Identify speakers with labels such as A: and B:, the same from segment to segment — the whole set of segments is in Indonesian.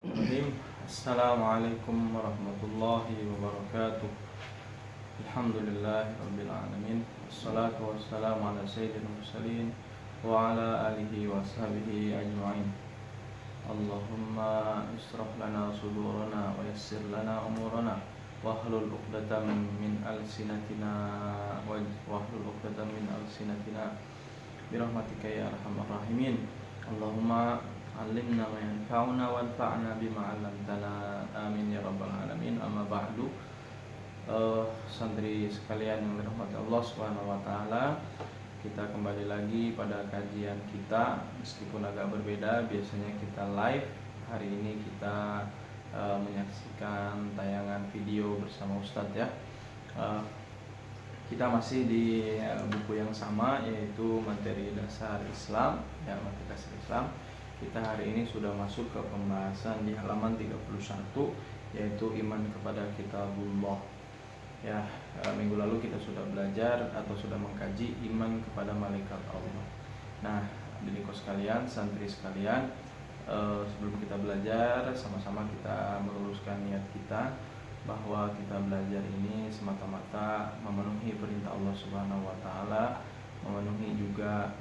A: Bismillahirrahmanirrahim. Assalamualaikum warahmatullahi wabarakatuh. Alhamdulillahirabbil alamin. Wassalatu wassalamu ala sayyidil mursalin wa ala alihi washabihi ajmain. Allahumma israh lana sudurana wa yassir lana umurana wahlul 'uqdatam min alsinatina birahmatika ya arhamar rahimin. Allahumma alimna ma yanfa'una wanfa'na bima 'allamtana, amin ya rabbal alamin. Amma ba'du. Santri sekalian yang dirahmati Allah Subhanahu wa taala, kita kembali lagi pada kajian kita meskipun agak berbeda. Biasanya kita live, hari ini kita menyaksikan tayangan video bersama Ustadz ya. Kita masih di buku yang sama, yaitu materi dasar Islam ya, materi dasar Islam. Kita hari ini sudah masuk ke pembahasan di halaman 31, yaitu iman kepada kitabullah. Ya, minggu lalu kita sudah belajar atau sudah mengkaji iman kepada malaikat Allah. Nah, adik sekalian, santri sekalian, sebelum kita belajar, sama-sama kita meluruskan niat kita bahwa kita belajar ini semata-mata memenuhi perintah Allah Subhanahu wa taala, memenuhi juga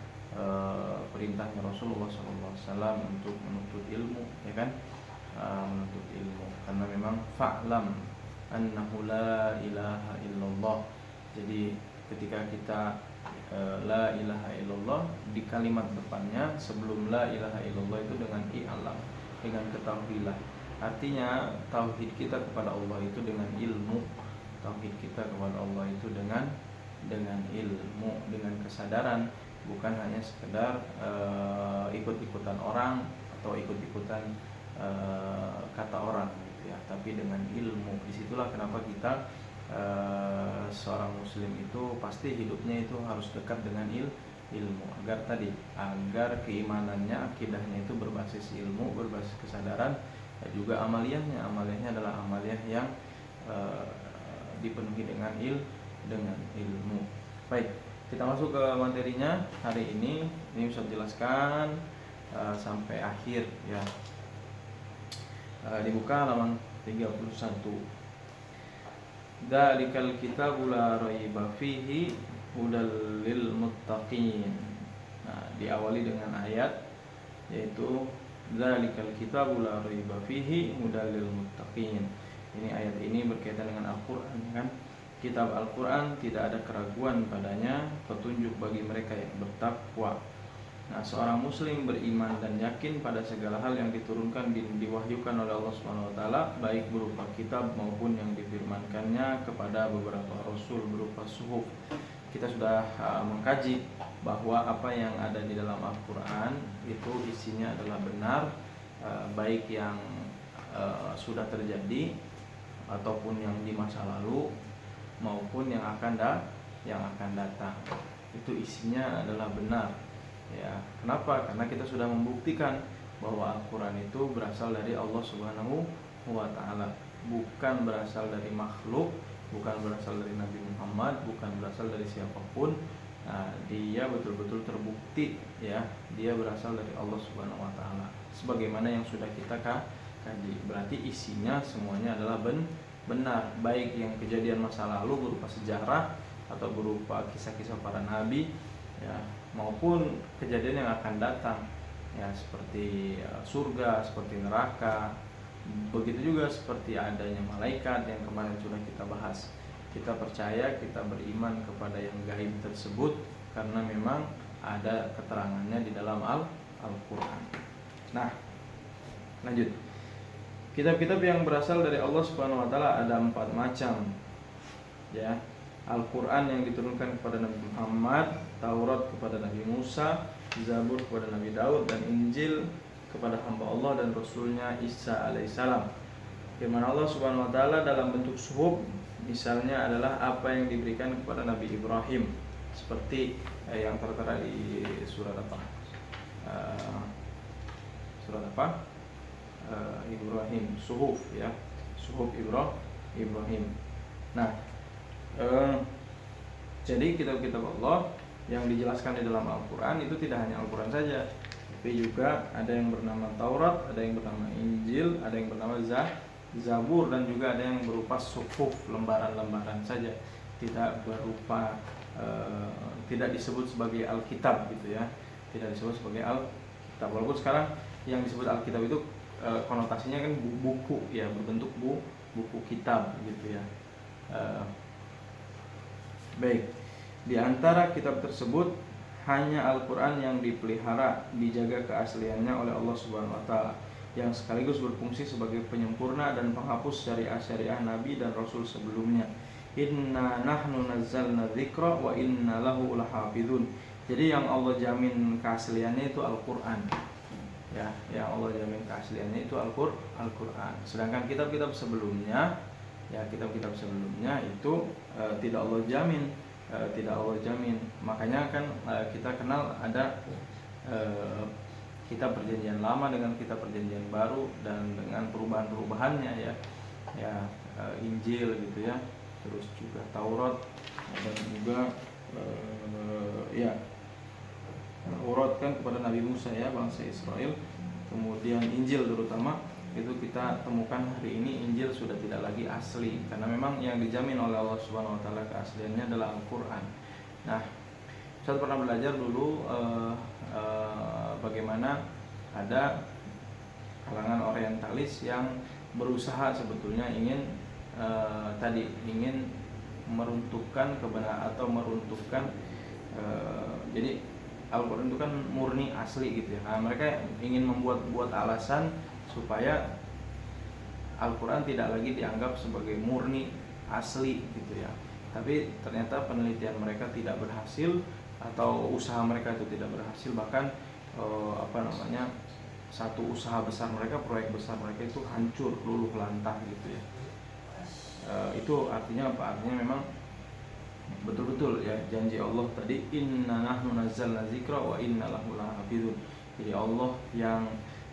A: perintahnya Rasulullah SAW untuk menuntut ilmu, ya kan? Menuntut ilmu, karena memang fa'lam annahu la ilaha illallah. Jadi ketika kita la ilaha illallah, di kalimat depannya sebelum la ilaha illallah itu dengan i'lam, dengan ketahuilah. Artinya tauhid kita kepada Allah itu dengan ilmu, tauhid kita kepada Allah itu dengan ilmu, dengan kesadaran, bukan hanya sekedar ikut-ikutan orang atau ikut-ikutan kata orang gitu ya, tapi dengan ilmu. Disitulah kenapa kita seorang muslim itu pasti hidupnya itu harus dekat dengan ilmu, agar keimanannya, akidahnya itu berbasis ilmu, berbasis kesadaran, dan juga amaliyahnya adalah amaliyah yang dipenuhi dengan ilmu. Baik, kita masuk ke materinya hari ini. Ini bisa jelaskan sampai akhir ya. Dibuka halaman 31. Dzalikal kitabu la raiba fihi hudal lil muttaqin. Nah, diawali dengan ayat, yaitu dzalikal kitabu la raiba fihi hudal lil muttaqin. Ini ayat ini berkaitan dengan Al-Qur'an kan. Kitab Al-Quran tidak ada keraguan padanya, petunjuk bagi mereka yang bertakwa. Nah, seorang muslim beriman dan yakin pada segala hal yang diturunkan, diwahyukan oleh Allah Subhanahu wa taala, baik berupa kitab maupun yang difirmankannya kepada beberapa rasul berupa suhuf. Kita sudah mengkaji bahwa apa yang ada di dalam Al-Quran itu isinya adalah benar, baik yang sudah terjadi ataupun yang di masa lalu maupun yang akan datang. Itu isinya adalah benar ya. Kenapa? Karena kita sudah membuktikan bahwa Al-Quran itu berasal dari Allah Subhanahu wa ta'ala, bukan berasal dari makhluk, bukan berasal dari Nabi Muhammad, bukan berasal dari siapapun. Nah, dia betul-betul terbukti ya, dia berasal dari Allah Subhanahu wa ta'ala, sebagaimana yang sudah kita kaji. Berarti isinya semuanya adalah benar, baik yang kejadian masa lalu berupa sejarah atau berupa kisah-kisah para nabi ya, maupun kejadian yang akan datang ya, seperti surga, seperti neraka. Begitu juga seperti adanya malaikat yang kemarin sudah kita bahas. Kita percaya, kita beriman kepada yang gaib tersebut karena memang ada keterangannya di dalam Al-Quran. Nah, lanjut. Kitab-kitab yang berasal dari Allah Subhanahu wa taala ada 4 macam. Ya. Al-Qur'an yang diturunkan kepada Nabi Muhammad, Taurat kepada Nabi Musa, Zabur kepada Nabi Daud, dan Injil kepada hamba Allah dan Rasulnya Isa alaihissalam. Firman Allah Subhanahu wa taala dalam bentuk suhuf, misalnya adalah apa yang diberikan kepada Nabi Ibrahim, seperti yang tertera di surat apa? Surat apa? Ibrahim, suhuf ya, suhuf Ibrahim. Nah, jadi kitab-kitab Allah yang dijelaskan di dalam Al-Quran itu tidak hanya Al-Quran saja, Tapi juga ada yang bernama Taurat, ada yang bernama Injil, ada yang bernama Zabur, dan juga ada yang berupa suhuf, lembaran-lembaran saja, tidak berupa tidak disebut sebagai Alkitab gitu ya, tidak disebut sebagai Alkitab. Walaupun sekarang yang disebut Alkitab itu konotasinya kan buku ya, berbentuk buku kitab gitu ya. Baik, di antara kitab tersebut hanya Al-Quran yang dipelihara, dijaga keasliannya oleh Allah Subhanahu Wa Taala, yang sekaligus berfungsi sebagai penyempurna dan penghapus syariah Nabi dan Rasul sebelumnya. Inna nahnu nazzalna dzikra wa inna lahu lahafidun. Jadi yang Allah jamin keasliannya itu Al-Quran. Ya, yang Allah jamin keasliannya itu Al-Quran. Sedangkan kitab-kitab sebelumnya, ya kitab-kitab sebelumnya itu tidak Allah jamin, tidak Allah jamin. Makanya kan kita kenal ada kitab perjanjian lama dengan kitab perjanjian baru, dan dengan perubahan-perubahannya ya. Injil gitu ya, terus juga Taurat, dan juga Taurat kan kepada Nabi Musa ya, bangsa Israel. Kemudian Injil terutama itu kita temukan hari ini Injil sudah tidak lagi asli, karena memang yang dijamin oleh Allah Subhanahu Wa Taala keasliannya adalah Al-Quran. Nah, saya pernah belajar dulu bagaimana ada kalangan orientalis yang berusaha sebetulnya ingin meruntuhkan kebenaran atau meruntuhkan jadi Al-Quran itu kan murni asli gitu ya. Nah, mereka ingin membuat alasan supaya Al-Quran tidak lagi dianggap sebagai murni asli gitu ya. Tapi ternyata penelitian mereka tidak berhasil, atau usaha mereka itu tidak berhasil. Bahkan satu usaha besar mereka, proyek besar mereka itu hancur, luluh lantah gitu ya. Itu artinya apa? Artinya memang betul-betul ya janji Allah tadi, inna nahnu nazzalna dzikra wa inna lahu lahafizun. Jadi Allah yang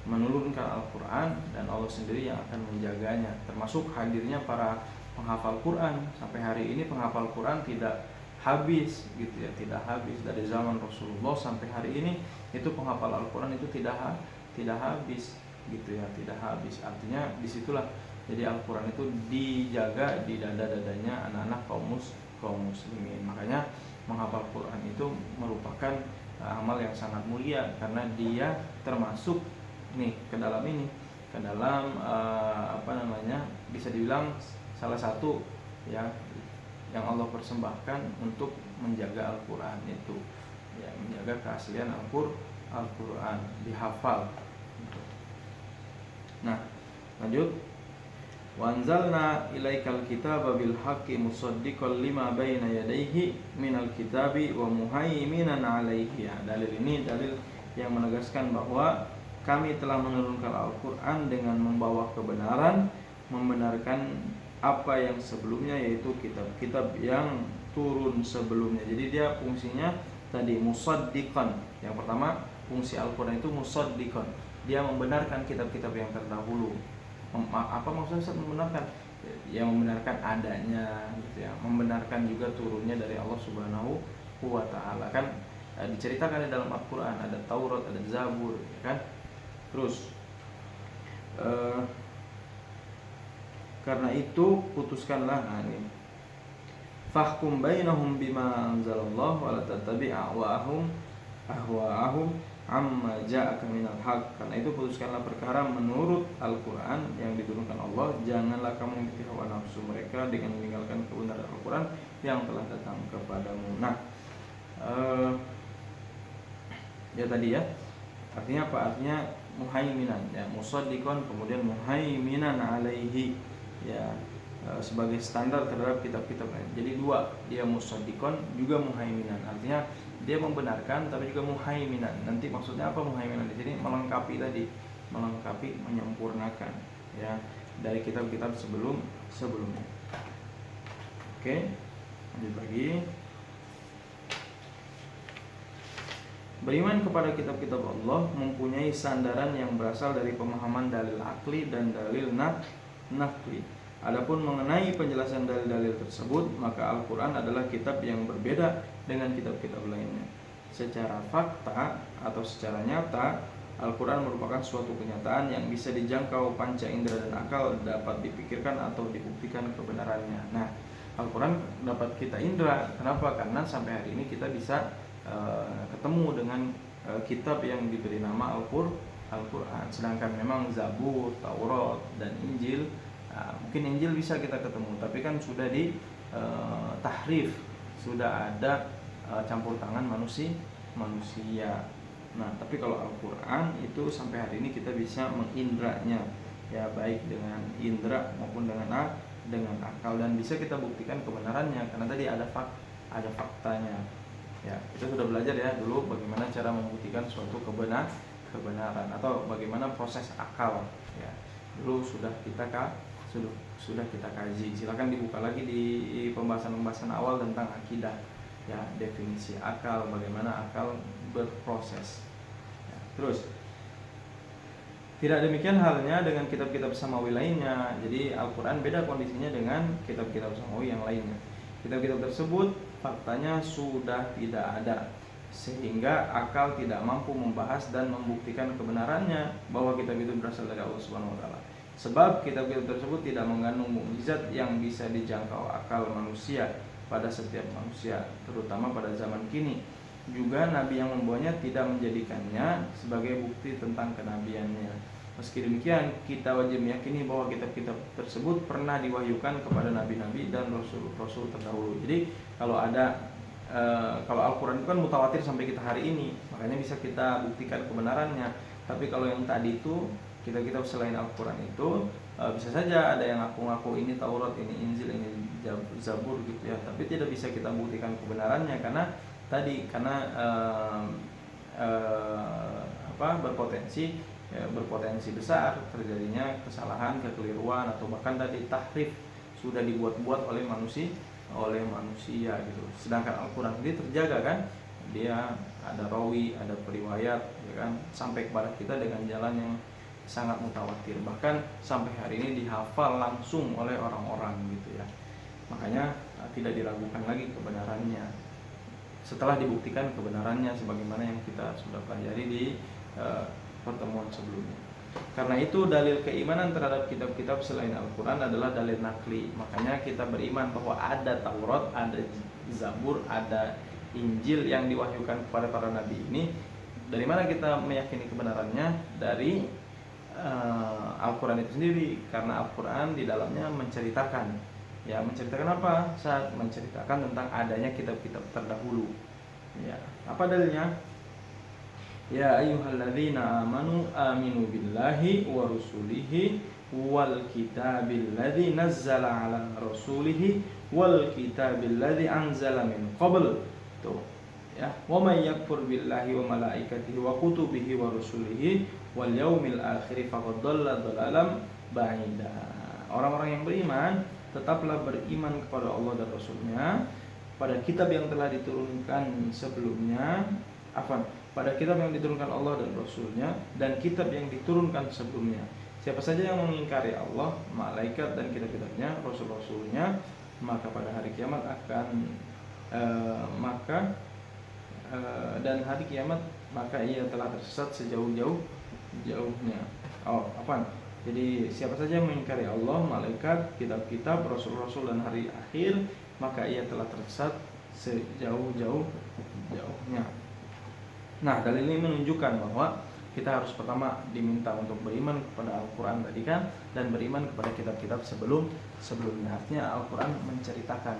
A: menurunkan Al-Quran dan Allah sendiri yang akan menjaganya, termasuk hadirnya para penghafal Quran. Sampai hari ini penghafal Quran tidak habis gitu ya, tidak habis. Dari zaman Rasulullah sampai hari ini itu penghafal Al-Quran itu tidak habis gitu ya, tidak habis. Artinya disitulah jadi Al-Quran itu dijaga di dada-dadanya anak-anak kaum muslimin. Makanya menghafal Quran itu merupakan amal yang sangat mulia, karena dia termasuk ke dalam bisa dibilang salah satu ya yang Allah persembahkan untuk menjaga Al-Quran itu ya, menjaga keaslian Al-Quran dihafal. Nah, lanjut. Wa anzalna ilaikal kitaba bil haqqi musaddiqan lima baina yadayhi minal kitabi wa muhaiminan 'alaihi. Dalil ini dalil yang menegaskan bahwa kami telah menurunkan Al-Quran dengan membawa kebenaran, membenarkan apa yang sebelumnya, yaitu kitab-kitab yang turun sebelumnya. Jadi dia fungsinya tadi musaddiqan. Yang pertama, fungsi Al-Quran itu musaddiqan. Dia membenarkan kitab-kitab yang terdahulu. Apa maksudnya membenarkan? Ya membenarkan adanya gitu ya. Membenarkan juga turunnya dari Allah Subhanahu wa Ta'ala. Kan diceritakan di dalam Al-Quran ada Taurat, ada Zabur ya kan. Terus karena itu putuskanlah fahkum bainahum bima anzalallah wa la tattabi' ahwa'ahum amma ja'aka minal haq. Karena itu putuskanlah perkara menurut Al-Quran yang diturunkan Allah, janganlah kamu mengikuti hawa nafsu mereka dengan meninggalkan kebenaran Al-Quran yang telah datang kepadamu. Nah, ya tadi ya, artinya apa? Artinya muhaiminan ya, musaddiqan kemudian muhaiminan 'alaihi ya, sebagai standar terhadap kitab-kitab lain. Jadi dua, dia musaddiqan juga muhaiminan. Artinya dia membenarkan tapi juga muhaiminan. Nanti maksudnya apa muhaiminan di sini? Melengkapi tadi, melengkapi, menyempurnakan ya dari kitab-kitab sebelumnya. Oke, lanjut lagi. Beriman kepada kitab-kitab Allah mempunyai sandaran yang berasal dari pemahaman dalil akli dan dalil nakli. Adapun mengenai penjelasan dalil-dalil tersebut, maka Al-Quran adalah kitab yang berbeda dengan kitab-kitab lainnya. Secara fakta atau secara nyata, Al-Quran merupakan suatu kenyataan yang bisa dijangkau panca indera dan akal, dapat dipikirkan atau dibuktikan kebenarannya. Nah, Al-Quran dapat kita indra. Kenapa? Karena sampai hari ini kita bisa ketemu dengan kitab yang diberi nama Al-Quran. Sedangkan memang Zabur, Taurat, dan Injil, mungkin Injil bisa kita ketemu, tapi kan sudah di tahrif, sudah ada campur tangan manusia. Nah, tapi kalau Al-Quran itu sampai hari ini kita bisa mengindranya, ya, baik dengan indra maupun dengan akal, dan bisa kita buktikan kebenarannya karena tadi ada faktanya. Ya, kita sudah belajar ya dulu bagaimana cara membuktikan suatu kebenaran atau bagaimana proses akal. Ya, dulu sudah kita kaji. Silakan dibuka lagi di pembahasan awal tentang akidah. Ya, definisi akal, bagaimana akal berproses. Ya, terus tidak demikian halnya dengan kitab-kitab samawi lainnya. Jadi Al-Quran beda kondisinya dengan kitab-kitab samawi yang lainnya. Kitab-kitab tersebut faktanya sudah tidak ada, sehingga akal tidak mampu membahas dan membuktikan kebenarannya bahwa kitab itu berasal dari Allah Subhanahu wa taala. Sebab kitab-kitab tersebut tidak mengandung mukjizat yang bisa dijangkau akal manusia pada setiap manusia, terutama pada zaman kini. Juga nabi yang membawanya tidak menjadikannya sebagai bukti tentang kenabiannya. Meski demikian, kita wajib meyakini bahwa kitab-kitab tersebut pernah diwahyukan kepada nabi-nabi dan rasul-rasul terdahulu. Jadi kalau Al-Quran itu kan mutawatir sampai kita hari ini, makanya bisa kita buktikan kebenarannya. Tapi kalau yang tadi itu kitab-kitab selain Al-Quran itu bisa saja ada yang ngaku-ngaku ini Taurat, ini Injil, ini Zabur gitu ya, tapi tidak bisa kita buktikan kebenarannya karena berpotensi besar terjadinya kesalahan, kekeliruan, atau bahkan tadi tahrif, sudah dibuat-buat oleh manusia gitu. Sedangkan Al-Quran ini terjaga kan, dia ada rawi, ada periwayat, ya kan, sampai kepada kita dengan jalan yang sangat mutawatir, bahkan sampai hari ini dihafal langsung oleh orang-orang gitu ya. Makanya tidak diragukan lagi kebenarannya setelah dibuktikan kebenarannya sebagaimana yang kita sudah pelajari di pertemuan sebelumnya. Karena itu dalil keimanan terhadap kitab-kitab selain Al-Quran adalah dalil nakli. Makanya kita beriman bahwa ada Taurat, ada Zabur, ada Injil yang diwahyukan kepada para nabi ini. Dari mana kita meyakini kebenarannya? Dari Al-Quran itu sendiri. Karena Al-Quran di dalamnya menceritakan apa? Saat menceritakan tentang adanya kitab-kitab terdahulu. Ya, apa dalilnya? Ya ayyuhalladzina amanu aminu billahi wa rusulihi wal kitabil ladzi nazzala ala rasulihi wal kitabil ladzi anzala min qabl. Tuh ya, wa may yakfur billahi wa malaikatihi wa kutubihi wa rusulihi wal yaumil akhir faqad dhalla dhalalan ba'ida. Orang-orang yang beriman tetaplah beriman kepada Allah dan Rasulnya, pada kitab yang telah diturunkan sebelumnya, pada kitab yang diturunkan Allah dan Rasulnya, dan kitab yang diturunkan sebelumnya. Siapa saja yang mengingkari Allah, malaikat dan kitab-kitabnya, rasul-rasulnya, maka pada hari kiamat maka ia telah tersesat sejauh-jauhnya. Jadi siapa saja yang mengingkari Allah, malaikat, kitab-kitab, rasul-rasul dan hari akhir, maka ia telah tersesat sejauh-jauhnya. Nah, dalil ini menunjukkan bahwa kita harus pertama diminta untuk beriman kepada Al-Quran tadi kan, dan beriman kepada kitab-kitab sebelumnya. Artinya Al-Quran menceritakan,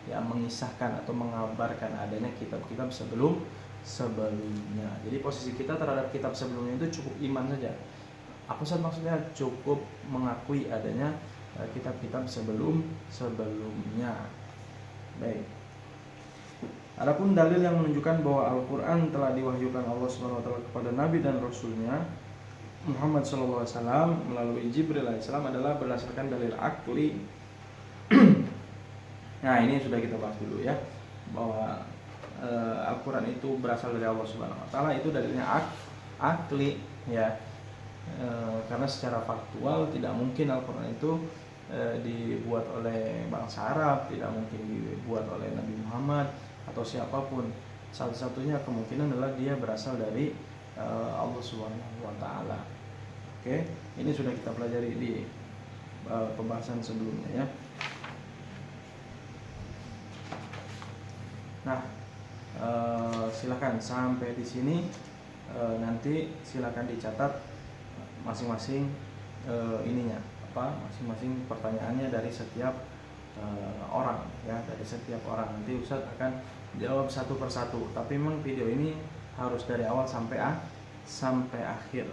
A: ya, mengisahkan atau mengabarkan adanya kitab-kitab sebelumnya. Jadi posisi kita terhadap kitab sebelumnya itu cukup iman saja. Apa sih maksudnya cukup mengakui adanya kitab-kitab sebelumnya. Baik. Adapun dalil yang menunjukkan bahwa Al-Quran telah diwahyukan Allah SWT kepada Nabi dan Rasulnya Muhammad SAW melalui Jibril AS adalah berdasarkan dalil akli. Nah, ini sudah kita bahas dulu ya, bahwa Al-Quran itu berasal dari Allah SWT. Itu dalilnya akli ya, karena secara faktual tidak mungkin Al-Quran itu dibuat oleh bangsa Arab, tidak mungkin dibuat oleh Nabi Muhammad atau siapapun. Satu-satunya kemungkinan adalah dia berasal dari Allah Subhanahu wa taala. Oke, ini sudah kita pelajari di pembahasan sebelumnya ya. Nah, silakan sampai di sini, nanti silakan dicatat masing-masing ininya masing-masing pertanyaannya dari setiap orang ya, dari setiap orang. Nanti Ustadz akan jawab satu persatu, tapi memang video ini harus dari awal sampai akhir.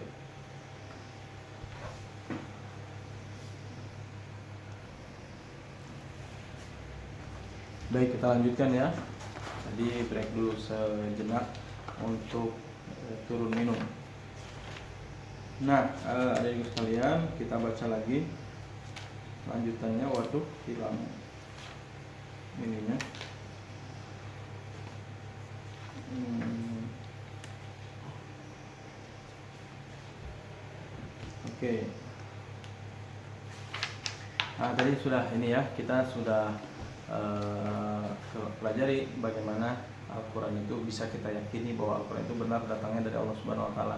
A: Baik, kita lanjutkan ya. Tadi break dulu sejenak untuk turun minum. Nah, adik sekalian, kita baca lagi lanjutannya. Waduh, hilang ininya. Oke. Nah, tadi sudah ini ya, kita sudah pelajari bagaimana Al-Quran itu bisa kita yakini bahwa Al-Quran itu benar datangnya dari Allah Subhanahu wa taala.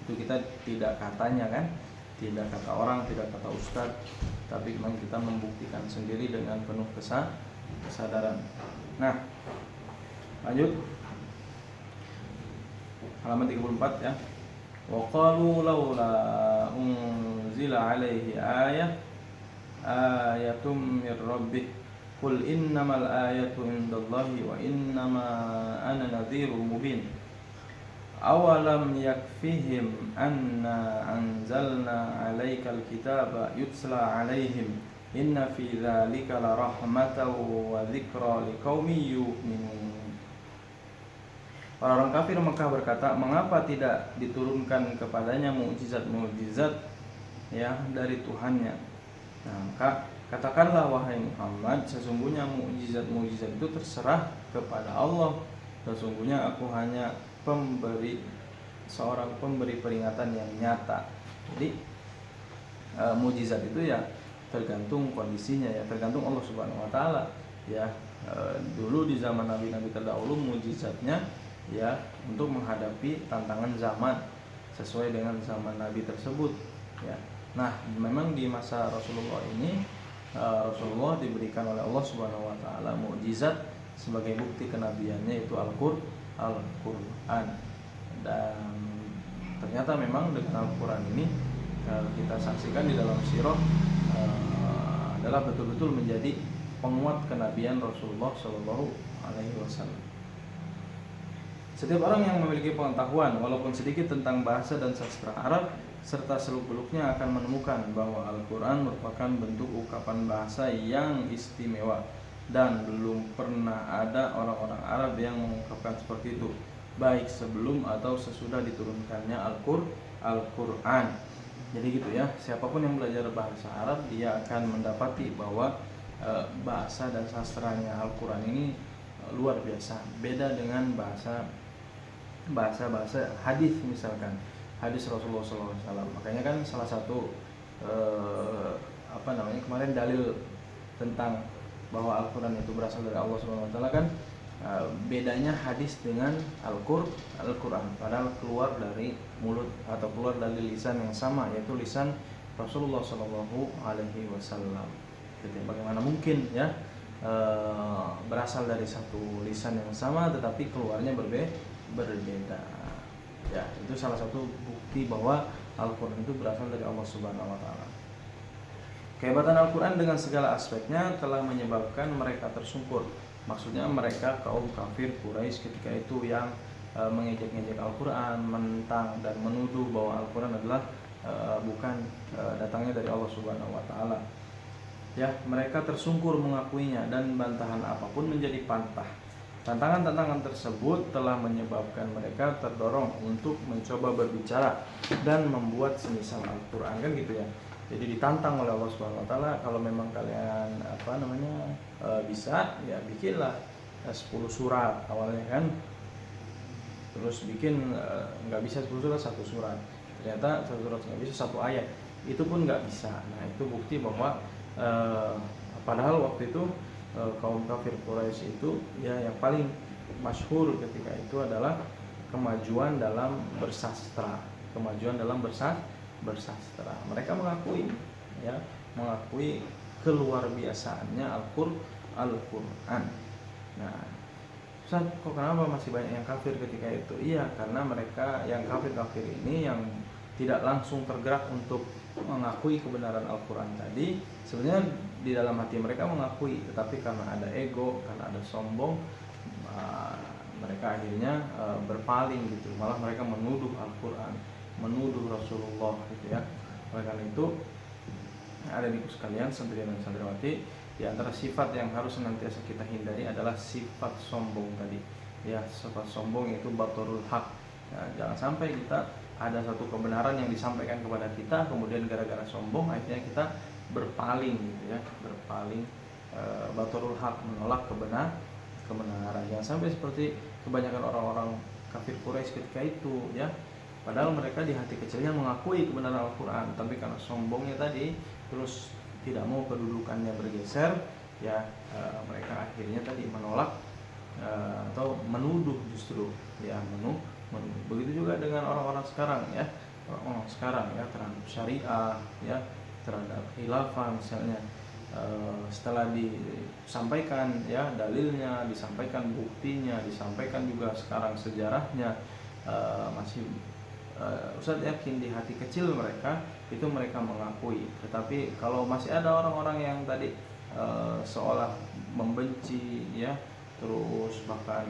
A: Itu kita tidak katanya kan, tidak kata orang, tidak kata ustadz, tapi memang kita membuktikan sendiri dengan penuh kesadaran. Nah, lanjut halaman 34 ya. Wa qalu laula unzila alaihi ayatum mir rabbih qul innamal ayatu indallahi wa innama ana nadhirun mubin. Awalam yakfihim anna anzalna alaikal kitaba yutsla alaihim inna fi dzalika la rahmatan wa dzikra liqaumin yu'minun. Orang-orang kafir Mekah berkata, mengapa tidak diturunkan kepadanya mukjizat-mukjizat ya dari Tuhannya. Nah, maka katakanlah wahai Muhammad, sesungguhnya mukjizat-mukjizat itu terserah kepada Allah. Sesungguhnya aku hanya seorang pemberi peringatan yang nyata. Jadi mukjizat itu ya tergantung kondisinya ya, tergantung Allah Subhanahu wa taala ya. Dulu di zaman nabi-nabi terdahulu mukjizatnya ya untuk menghadapi tantangan zaman sesuai dengan zaman nabi tersebut ya. Nah, memang di masa Rasulullah ini Rasulullah diberikan oleh Allah Subhanahu wa taala mukjizat sebagai bukti kenabiannya, yaitu Al-Quran. Dan ternyata memang dengan Al-Quran ini kita saksikan di dalam sirah adalah betul-betul menjadi penguat kenabian Rasulullah Shallallahu Alaihi Wasallam. Setiap orang yang memiliki pengetahuan walaupun sedikit tentang bahasa dan sastra Arab serta seluk-beluknya akan menemukan bahwa Al-Quran merupakan bentuk ungkapan bahasa yang istimewa, dan belum pernah ada orang-orang Arab yang mengungkapkan seperti itu, baik sebelum atau sesudah diturunkannya Al-Quran. Jadi gitu ya, siapapun yang belajar bahasa Arab dia akan mendapati bahwa bahasa dan sastranya Al-Quran ini luar biasa, beda dengan bahasa hadis, misalkan hadis Rasulullah SAW. Makanya kan salah satu kemarin dalil tentang bahwa Al-Quran itu berasal dari Allah Subhanahu wa taala kan bedanya hadis dengan Al-Quran, padahal keluar dari mulut atau keluar dari lisan yang sama, yaitu lisan Rasulullah Shallallahu Alaihi Wasallam. Jadi bagaimana mungkin ya berasal dari satu lisan yang sama tetapi keluarnya berbeda. Ya, itu salah satu bukti bahwa Al-Quran itu berasal dari Allah Subhanahu wa taala. Kehebatan Al-Quran dengan segala aspeknya telah menyebabkan mereka tersungkur. Maksudnya mereka kaum kafir Quraisy ketika itu yang mengejek-ngejek Al-Quran, menentang dan menuduh bahwa Al-Quran adalah bukan datangnya dari Allah Subhanahu wa taala. Ya, mereka tersungkur mengakuinya dan bantahan apapun menjadi pantah. Tantangan-tantangan tersebut telah menyebabkan mereka terdorong untuk mencoba berbicara dan membuat semisal Al-Quran, kan gitu ya. Jadi ditantang oleh Allah Subhanahu wa taala, kalau memang kalian bisa ya bikinlah 10 surat awalnya kan. Terus bikin nggak bisa 10 surat, 1 surat. Ternyata 1 surat nggak bisa, 1 ayat. Itu pun nggak bisa. Nah, itu bukti bahwa padahal waktu itu kaum kafir Quraisy itu ya yang paling masyhur ketika itu adalah kemajuan dalam bersastra, bersastra. Mereka mengakui, ya, mengakui keluar biasaannya Al-Qur'an. Nah, Ustaz, kok kenapa masih banyak yang kafir ketika itu? Iya, karena mereka yang kafir-kafir ini yang tidak langsung tergerak untuk mengakui kebenaran Al-Quran tadi, sebenarnya di dalam hati mereka mengakui, tetapi karena ada ego, karena ada sombong, mereka akhirnya berpaling gitu. Malah mereka menuduh Al-Quran, menuduh Rasulullah gitu ya. Oleh karena itu, ada di sekalian santriwan dan santriwati, di antara sifat yang harus senantiasa kita hindari adalah sifat sombong tadi. Ya, sifat sombong itu batorul haq. Ya, jangan sampai kita ada satu kebenaran yang disampaikan kepada kita, kemudian gara-gara sombong akhirnya kita berpaling gitu ya, berpaling, batorul haq, menolak kebenaran. Jangan sampai seperti kebanyakan orang-orang kafir Quraisy ketika itu ya. Padahal mereka di hati kecilnya mengakui kebenaran Al-Quran, tapi karena sombongnya tadi, terus tidak mau kedudukannya bergeser, ya, mereka akhirnya tadi menolak, atau menuduh justru, ya, menuduh. Begitu juga dengan orang-orang sekarang ya, orang-orang sekarang ya, terhadap syariah, ya, terhadap khilafah misalnya, setelah disampaikan ya dalilnya, disampaikan buktinya, disampaikan juga sekarang sejarahnya, masih Ustaz yakin di hati kecil mereka itu mereka mengakui. Tetapi kalau masih ada orang-orang yang tadi seolah membenci ya, terus bahkan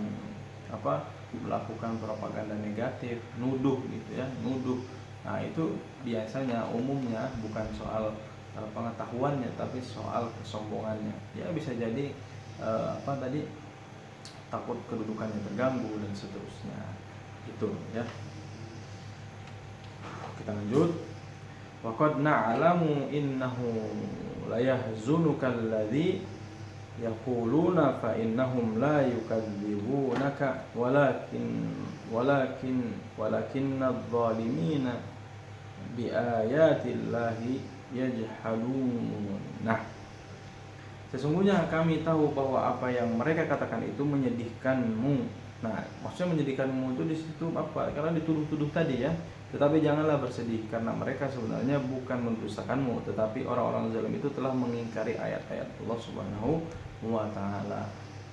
A: melakukan propaganda negatif, nuduh gitu ya, nuduh. Nah, itu biasanya umumnya bukan soal pengetahuannya, tapi soal kesombongannya. Ya, bisa jadi takut kedudukannya terganggu dan seterusnya. Gitu ya. Kita lanjut. Wa qad na'lamu innahu la yahzunuka alladhi yaquluna fa innahum la yukadzibunaka walakinna adh-dhalimina bi ayatillahi yajhadun. Nah, sesungguhnya kami tahu bahwa apa yang mereka katakan itu menyedihkanmu. Nah, maksudnya menyedihkanmu itu di situ apa? Karena dituduh-tuduh tadi ya. Tetapi janganlah bersedih karena mereka sebenarnya bukan mendustakanmu, tetapi orang-orang zalim itu telah mengingkari ayat-ayat Allah Subhanahu wa taala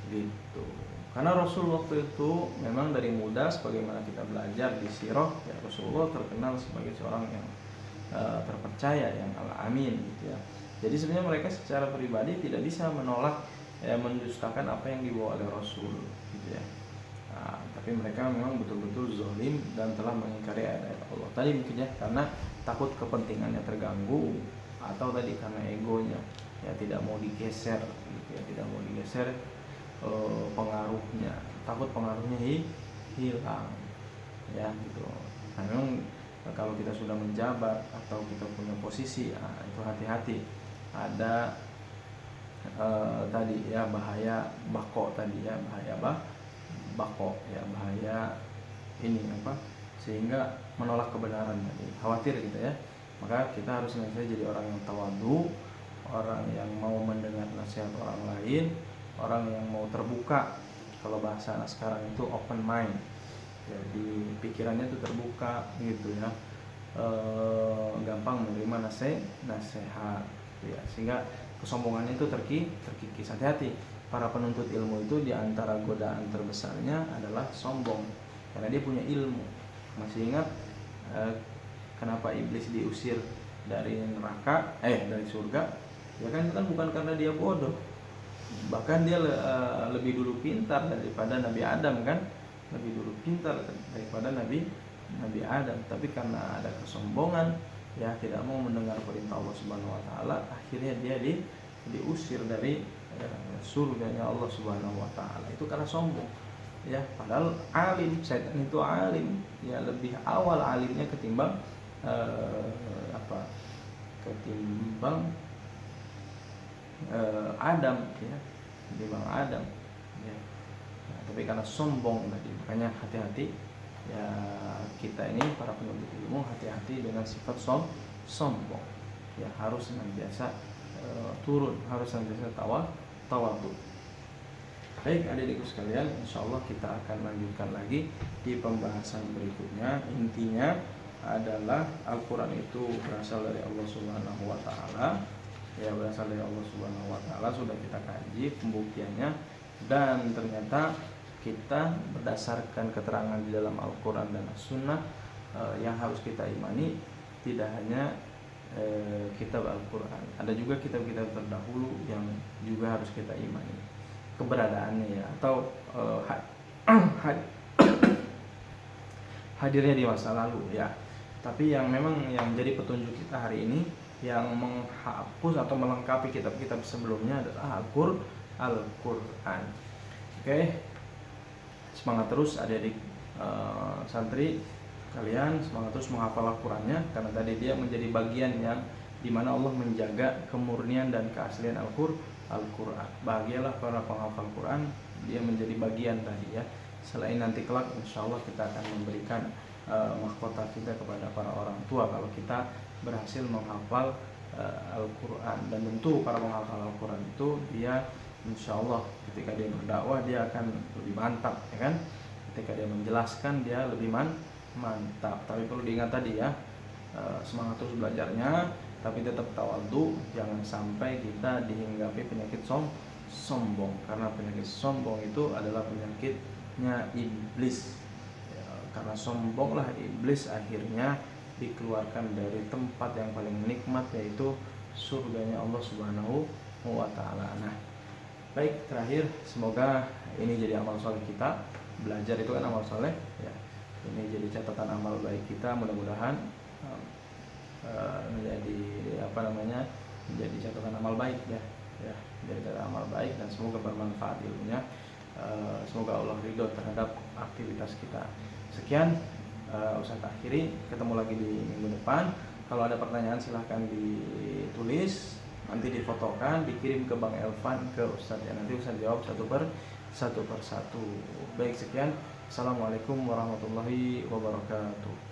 A: gitu. Karena Rasul waktu itu memang dari muda, sebagaimana kita belajar di sirah ya, Rasulullah terkenal sebagai seorang yang terpercaya, yang al-amin gitu ya. Jadi sebenarnya mereka secara pribadi tidak bisa menolak mendustakan apa yang dibawa oleh Rasul gitu ya. Nah, tapi mereka memang betul-betul zalim dan telah mengingkari ayat-ayat Allah. Tadi mungkin ya karena takut kepentingannya terganggu, atau tadi karena egonya ya, tidak mau digeser gitu ya, tidak mau digeser pengaruhnya, takut pengaruhnya hilang ya gitu. Nah, memang kalau kita sudah menjabat atau kita punya posisi, itu hati-hati. Ada tadi ya bahaya bako tadi ya, bahaya bako ya, bahaya ini sehingga menolak kebenaran tadi, khawatir gitu ya. Maka kita harus jadi orang yang tawadu, orang yang mau mendengar nasihat orang lain, orang yang mau terbuka. Kalau bahasa anak sekarang itu open mind, jadi pikirannya itu terbuka gitu ya, gampang menerima nasihat ya, sehingga kesombongannya itu terkikis. Hati-hati, para penuntut ilmu itu diantara godaan terbesarnya adalah sombong, karena dia punya ilmu. Masih ingat kenapa iblis diusir dari neraka, dari surga? Ya kan bukan karena dia bodoh, bahkan dia lebih dulu pintar daripada Nabi Adam kan, lebih dulu pintar daripada Nabi Adam, tapi karena ada kesombongan ya, tidak mau mendengar perintah Allah Subhanahu wa taala, akhirnya dia diusir dari surganya Allah Subhanahu wa taala. Itu karena sombong ya. Padahal alim, setan itu alim ya, lebih awal alimnya ketimbang Adam ya, ketimbang Adam ya. Nah, tapi karena sombong tadi, makanya hati-hati ya, kita ini para penuntut ilmu hati-hati dengan sifat sombong ya, harus senantiasa turun, harus senantiasa tawadu. Baik adik-adikku sekalian, insya Allah kita akan lanjutkan lagi di pembahasan berikutnya. Intinya adalah Al-Quran itu berasal dari Allah Subhanahu Wa Taala, ya berasal dari Allah Subhanahu Wa Taala. Sudah kita kaji pembuktiannya, dan ternyata kita berdasarkan keterangan di dalam Al-Quran dan As-Sunnah yang harus kita imani tidak hanya kitab Al-Quran, ada juga kitab-kitab terdahulu yang juga harus kita imani keberadaannya, ya, atau hadirnya di masa lalu, ya. Tapi yang memang yang jadi petunjuk kita hari ini, yang menghapus atau melengkapi kitab-kitab sebelumnya adalah Al-Quran. Oke, semangat terus adik-adik santri kalian, semangat terus menghafal Al-Qurannya, karena tadi dia menjadi bagian yang dimana Allah menjaga kemurnian dan keaslian Al-Quran. Bahagialah para penghafal Quran, dia menjadi bagian tadi, ya. Selain nanti kelak insya Allah kita akan memberikan mahkota kita kepada para orang tua kalau kita berhasil menghafal Al-Quran. Dan tentu para penghafal Al-Quran itu dia insya Allah ketika dia berdakwah dia akan lebih mantap, ya kan. Ketika dia menjelaskan dia lebih mantap. Tapi perlu diingat tadi, ya, semangat terus belajarnya, tapi tetap tawadhu, jangan sampai kita dihinggapi penyakit sombong, karena penyakit sombong itu adalah penyakitnya iblis, ya, karena sombonglah iblis akhirnya dikeluarkan dari tempat yang paling nikmat, yaitu surganya Allah Subhanahu wa Ta'ala. Nah, baik, terakhir semoga ini jadi amal soleh kita. Belajar itu kan amal soleh, ya. Ini jadi catatan amal baik kita, mudah-mudahan menjadi catatan amal baik, ya, menjadi catatan amal baik, dan semoga bermanfaat ilmunya. Semoga Allah ridho terhadap aktivitas kita. Sekian, Ustaz akhiri, ketemu lagi di minggu depan. Kalau ada pertanyaan silahkan ditulis, nanti difotokan, dikirim ke Bang Elvan, ke Ustaz, ya. Nanti Ustaz jawab satu per satu. Baik, sekian. Assalamualaikum warahmatullahi wabarakatuh.